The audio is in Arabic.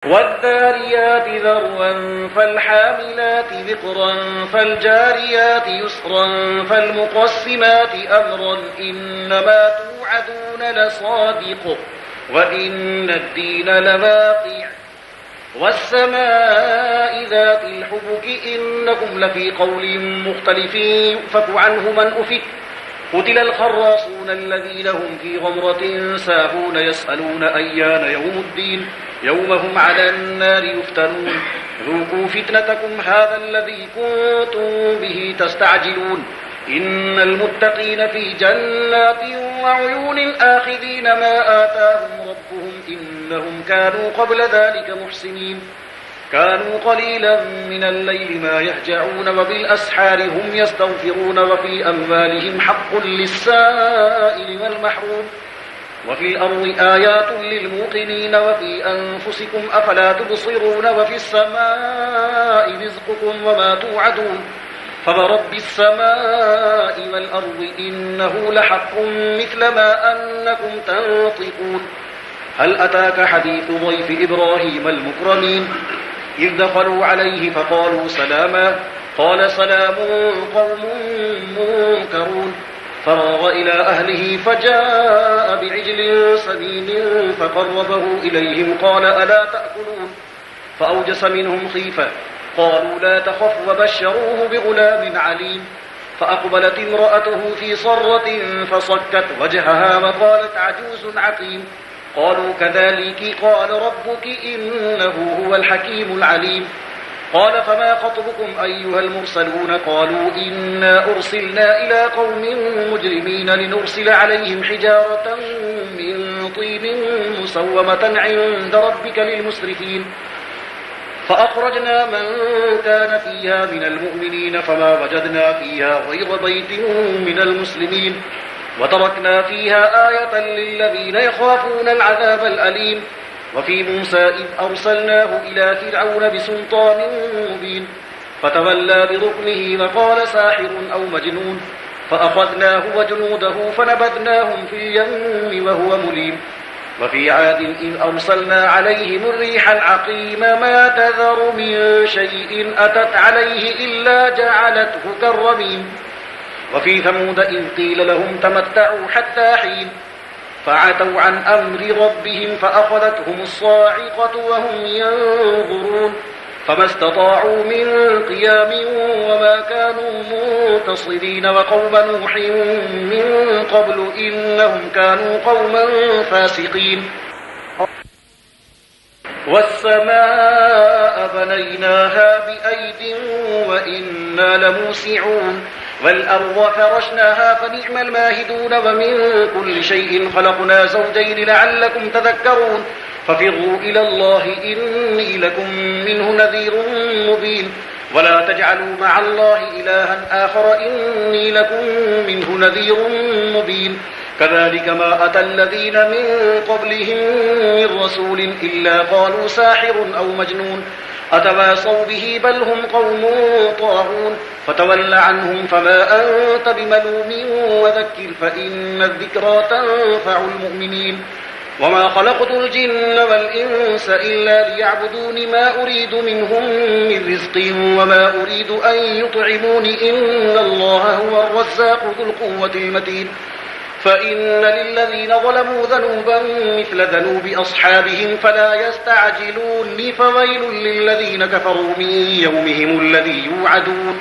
والذاريات ذروا فالحاملات وقرا فالجاريات يسرا فالمقسمات أمرا إنما توعدون لصادق وإن الدين لواقع والسماء ذات الحبك إنكم لفي قول مختلف يؤفك عنه من أفك قتل الخراصون الذين هم في غمرة ساهون يسألون أيان يوم الدين يوم هم على النار يفتنون ذوقوا فتنتكم هذا الذي كنتم به تستعجلون إن المتقين في جنات وعيون آخذين ما آتاهم ربهم إنهم كانوا قبل ذلك محسنين كانوا قليلا من الليل ما يهجعون وبالأسحار هم يستغفرون وفي أموالهم حق للسائل والمحروم وفي الأرض آيات للموقنين وفي أنفسكم أفلا تبصرون وفي السماء رزقكم وما توعدون فورب السماء والأرض إنه لحق مثل ما أنكم تنطقون هل أتاك حديث ضيف إبراهيم المكرمين إذ دخلوا عليه فقالوا سلاما قال سلام قوم منكرون فراغ إلى أهله فجاء بعجل سمين فقربه إليهم قال ألا تأكلون فأوجس منهم خيفة قالوا لا تخف وبشروه بغلام عليم فأقبلت امرأته في صرة فصكت وجهها وقالت عجوز عقيم قالوا كذلك قال ربك إنه هو الحكيم العليم قال فما خطبكم أيها المرسلون قالوا إنا أرسلنا إلى قوم مجرمين لنرسل عليهم حجارة من طين مسومة عند ربك للمسرفين فأخرجنا من كان فيها من المؤمنين فما وجدنا فيها غير بيت من المسلمين وتركنا فيها آية للذين يخافون العذاب الأليم وفي موسى إذ أرسلناه إلى فرعون بسلطان مبين فتولى بركنه وقال ساحر أو مجنون فأخذناه وجنوده فنبذناهم في اليم وهو مليم وفي عاد إذ أرسلنا عليهم الريح العقيم ما تذر من شيء أتت عليه إلا جعلته كالرميم وفي ثمود إذ قيل لهم تمتعوا حتى حين فعتوا عن أمر ربهم فأخذتهم الصاعقة وهم ينظرون فما استطاعوا من قيام وما كانوا منتصرين وقوم نوح من قبل إنهم كانوا قوما فاسقين والسماء بنيناها بأيد وإنا لموسعون والأرض فرشناها فنعم الماهدون ومن كل شيء خلقنا زوجين لعلكم تذكرون ففروا إلى الله إني لكم منه نذير مبين ولا تجعلوا مع الله إلها آخر إني لكم منه نذير مبين كذلك ما أتى الذين من قبلهم من رسول إلا قالوا ساحر أو مجنون أتواصوا به بل هم قوم طاغون فتول عنهم فما أنت بملوم وذكر فإن الذكرى تنفع المؤمنين وما خلقت الجن والإنس إلا ليعبدون ما أريد منهم من رزق وما أريد أن يطعمون إن الله هو الرزاق ذو القوة المتين فإن للذين ظلموا ذنوبا مثل ذنوب أصحابهم فلا يستعجلون فويل للذين كفروا من يومهم الذي يوعدون